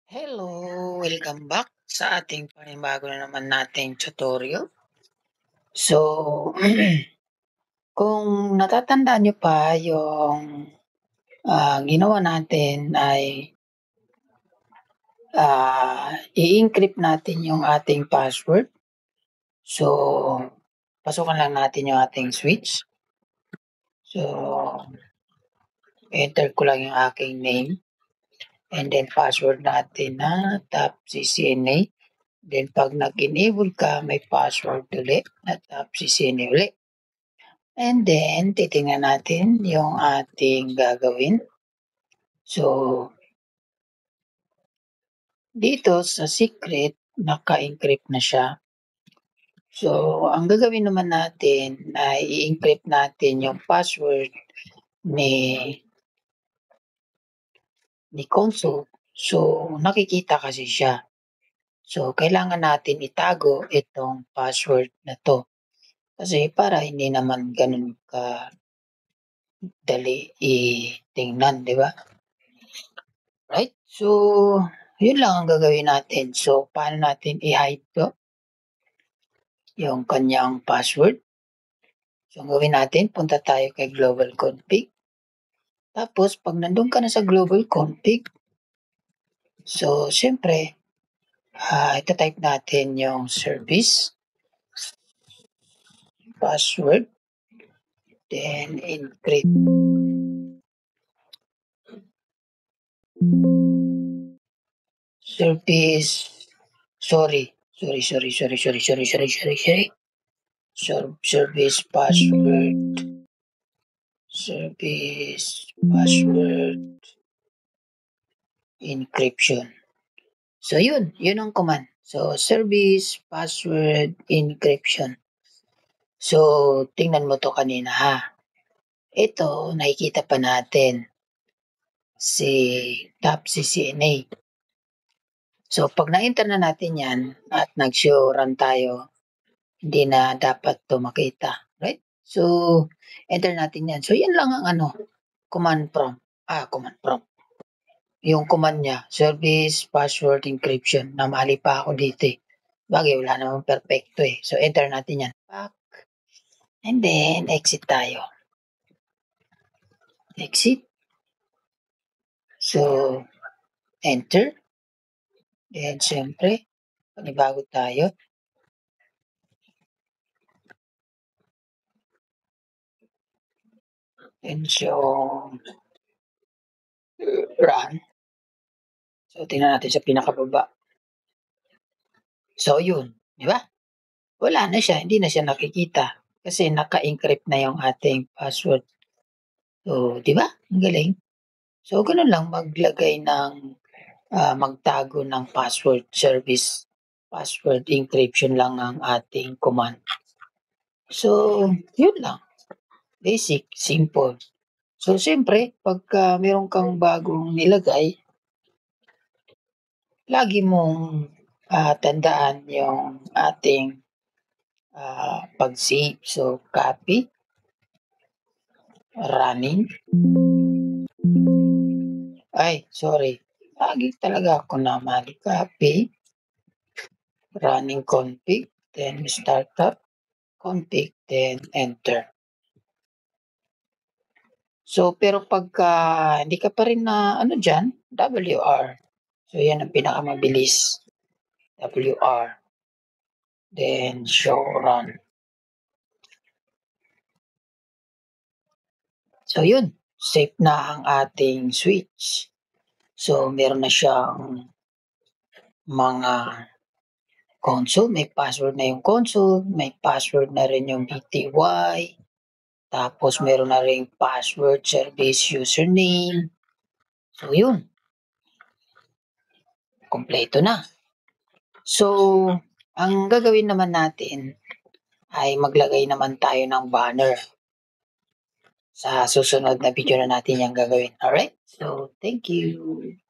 Hello! Welcome back sa ating panibago na naman nating tutorial. So, kung natatandaan niyo pa yung ginawa natin ay i-encrypt natin yung ating password. So, pasukan lang natin yung ating switch. So, enter ko lang yung aking name. And then password natin na tapccna. Then pag nag-enable ka, may password ulit na tapccna ulit. And then, titingnan natin yung ating gagawin. So, dito sa secret, naka-encrypt na siya. So, ang gagawin naman natin ay i-encrypt natin yung password ni console. So, nakikita kasi siya. So, kailangan natin itago itong password na to. Kasi para hindi naman ganun ka dali tingnan, di ba? Right? So, yun lang ang gagawin natin. So, paano natin i-hide to? Yung kanyang password. So, ang gawin natin, punta tayo kay global config. Tapos, pag nandun ka na sa global config, so, syempre, ito-type natin yung service, password, then encrypt. Service, service password encryption. So yun ang command. So service password encryption. So tingnan mo to kanina ha. Ito nakikita pa natin si tapccna. So pag na-enter na natin yan at nag-show run tayo, hindi na dapat to makita. Right? So enter natin yan. So yan lang ang command prompt. Yung command niya, service password encryption. Namali pa ako dito eh. Bagay, wala namang perfecto eh. So, enter natin yan. Back. And then, exit tayo. Exit. So, enter. Then, siyempre, panibago tayo. And so, run. So, tingnan natin sa pinakababa. So, yun. Di ba? Wala na siya. Hindi na siya nakikita. Kasi naka-encrypt na yung ating password. So, di ba? Ang galing. So, ganun lang maglagay ng magtago ng password service. Password encryption lang ang ating command. So, yun lang. Basic, simple. So, siyempre, pagka meron kang bagong nilagay, lagi mong tandaan yung ating pag-save. So, copy, running. Sorry. Lagi talaga ako naman. Copy, running config, then startup, config, then enter. So, pero pagka hindi ka pa rin na dyan, WR. So, yan ang pinakamabilis. WR. Then, show run. So, yun. Safe na ang ating switch. So, meron na siyang mga console. May password na yung console. May password na rin yung BTY. Tapos, meron na rin password service username. So, yun. Kompleto na. So, ang gagawin naman natin ay maglagay naman tayo ng banner. Sa susunod na video na natin yung gagawin. Alright? So, thank you.